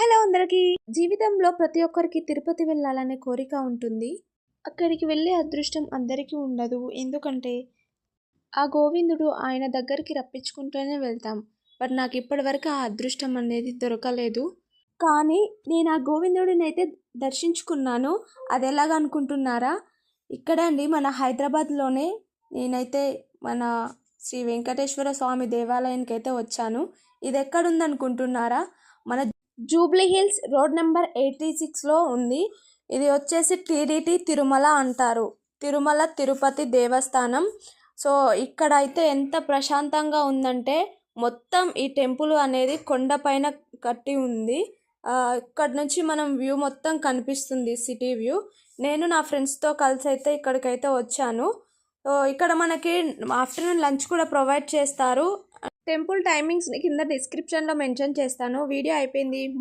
Hello అందరికీ. జీవితంలో ప్రతి ఒక్కరికి తిరుపతి వెళ్ళాలనే కోరిక ఉంటుంది. అక్కడికి వెళ్ళే అదృష్టం అందరికీ ఉండదు. ఎందుకంటే ఆ గోవిందుడు ఆయన దగ్గరికి రప్పించుకుంటూనే వెళ్తాం. బట్ నాకు ఇప్పటివరకు ఆ అదృష్టం అనేది దొరకలేదు. కానీ నేను ఆ గోవిందుడినైతే దర్శించుకున్నాను. అది ఎలాగనుకుంటున్నారా? ఇక్కడే అండి మన హైదరాబాద్లోనే నేనైతే మన శ్రీ వెంకటేశ్వర స్వామి దేవాలయానికి అయితే వచ్చాను. ఇది ఎక్కడుందనుకుంటున్నారా? మన జూబ్లీ హిల్స్ రోడ్ నెంబర్ 86లో ఉంది. ఇది వచ్చేసి టీటీడీ తిరుమల అంటారు. తిరుమల తిరుపతి దేవస్థానం. సో ఇక్కడ అయితే ఎంత ప్రశాంతంగా ఉందంటే మొత్తం ఈ టెంపుల్ అనేది కొండపైన కట్టి ఉంది. ఇక్కడ నుంచి మనం వ్యూ మొత్తం కనిపిస్తుంది, సిటీ వ్యూ. నేను నా ఫ్రెండ్స్తో కలిసి అయితే ఇక్కడికైతే వచ్చాను. సో ఇక్కడ మనకి ఆఫ్టర్నూన్ లంచ్ కూడా ప్రొవైడ్ చేస్తారు. టెంపుల్ టైమింగ్స్ కింద డిస్క్రిప్షన్లో మెన్షన్ చేస్తాను. వీడియో అయిపోయింది. బాయ్.